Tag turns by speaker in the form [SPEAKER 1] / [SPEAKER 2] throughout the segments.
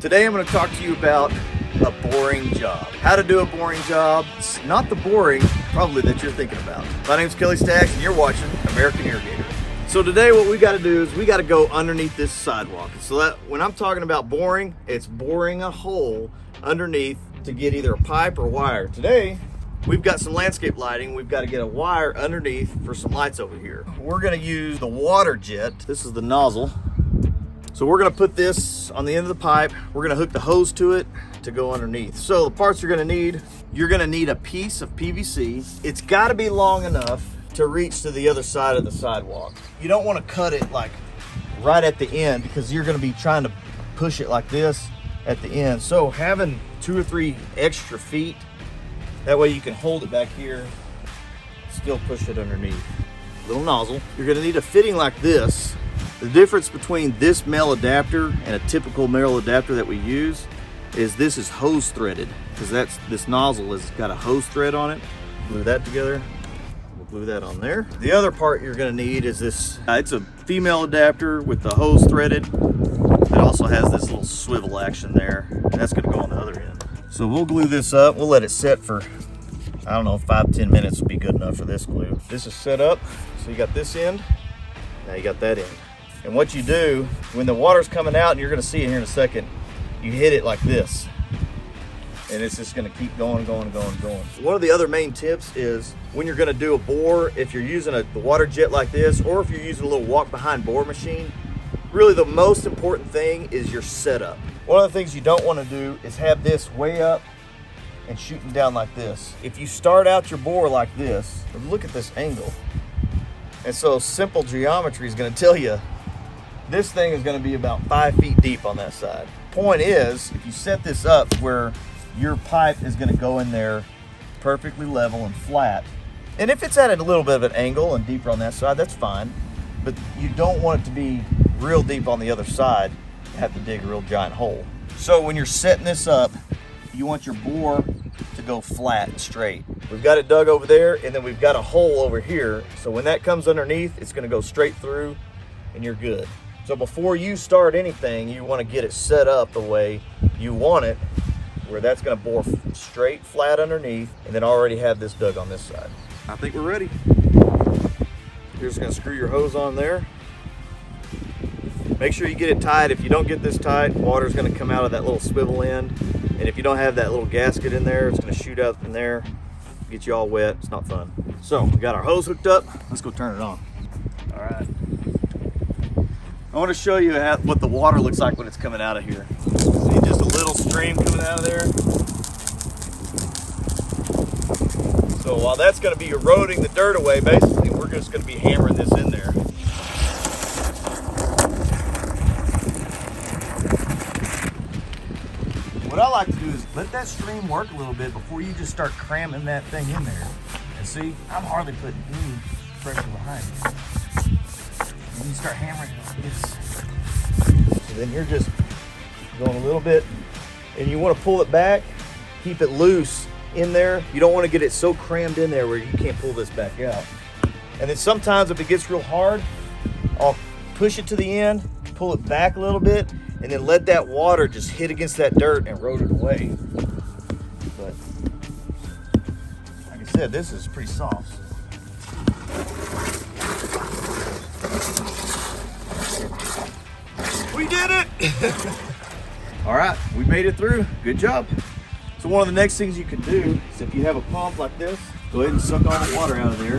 [SPEAKER 1] Today I'm going to talk to you about a boring job. How to do a boring job. It's not the boring, probably, that you're thinking about. My name's Kelly Stacks and you're watching American Irrigator. So today what we got to do is we got to go underneath this sidewalk. So that when I'm talking about boring, it's boring a hole underneath to get either a pipe or wire. Today we've got some landscape lighting. We've got to get a wire underneath for some lights over here. We're going to use the water jet. This is the nozzle. So we're going to put this on the end of the pipe. We're going to hook the hose to it to go underneath. So the parts you're going to need a piece of PVC. It's got to be long enough to reach to the other side of the sidewalk. You don't want to cut it like right at the end because you're going to be trying to push it like this at the end. So having 2 or 3 extra feet, that way you can hold it back here, still push it underneath. Little nozzle. You're going to need a fitting like this. The difference between this male adapter and a typical male adapter that we use is this is hose threaded, because this nozzle has got a hose thread on it. Glue that together. We'll glue that on there. The other part you're going to need is this. It's a female adapter with the hose threaded. It also has this little swivel action there. That's going to go on the other end. So we'll glue this up. We'll let it set for, I don't know, 5-10 minutes would be good enough for this glue. This is set up. So you got this end. Now you got that end. And what you do, when the water's coming out, and you're gonna see it here in a second, you hit it like this. And it's just gonna keep going. One of the other main tips is when you're gonna do a bore, if you're using the water jet like this, or if you're using a little walk behind bore machine, really the most important thing is your setup. One of the things you don't wanna do is have this way up and shooting down like this. If you start out your bore like this, look at this angle. And so simple geometry is gonna tell you this thing is going to be about 5 feet deep on that side. Point is, if you set this up where your pipe is going to go in there perfectly level and flat, and if it's at a little bit of an angle and deeper on that side, that's fine, but you don't want it to be real deep on the other side and have to dig a real giant hole. So when you're setting this up, you want your bore to go flat and straight. We've got it dug over there, and then we've got a hole over here, so when that comes underneath, it's going to go straight through and you're good. So before you start anything, you want to get it set up the way you want it, where that's going to bore straight, flat underneath, and then already have this dug on this side. I think we're ready. You're just going to screw your hose on there. Make sure you get it tight. If you don't get this tight, water's going to come out of that little swivel end. And if you don't have that little gasket in there, it's going to shoot out in there, get you all wet. It's not fun. So we got our hose hooked up. Let's go turn it on. All right. I want to show you what the water looks like when it's coming out of here. See just a little stream coming out of there. So while that's going to be eroding the dirt away, basically we're just going to be hammering this in there. What I like to do is let that stream work a little bit before you just start cramming that thing in there. And see, I'm hardly putting any pressure behind it. And you start hammering it like this. So then you're just going a little bit, and you want to pull it back, keep it loose in there. You don't want to get it so crammed in there where you can't pull this back out. And then sometimes if it gets real hard, I'll push it to the end, pull it back a little bit, and then let that water just hit against that dirt and erode it away. But like I said, this is pretty soft. We did it! All right, we made it through. Good job. So one of the next things you can do is if you have a pump like this, go ahead and suck all the water out of there.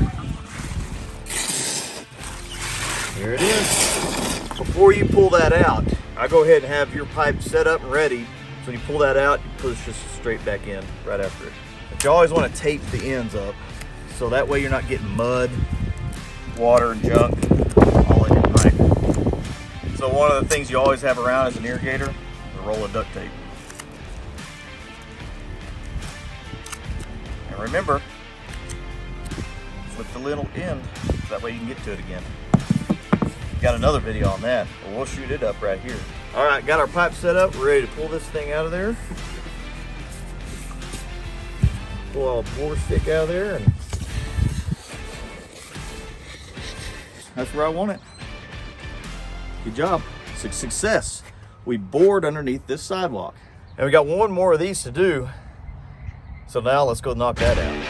[SPEAKER 1] There it is. Before you pull that out, I go ahead and have your pipe set up and ready. So when you pull that out, you push this straight back in right after it. But you always want to tape the ends up, so that way you're not getting mud, water, and junk all in your pipe. So one of the things you always have around as an irrigator is a roll of duct tape. And remember, flip the little end, so that way you can get to it again. Got another video on that, but we'll shoot it up right here. All right, got our pipe set up. We're ready to pull this thing out of there. Pull all the bore stick out of there, and that's where I want it. Good job. Success. we bored underneath this sidewalk. And we got one more of these to do. So now let's go knock that out.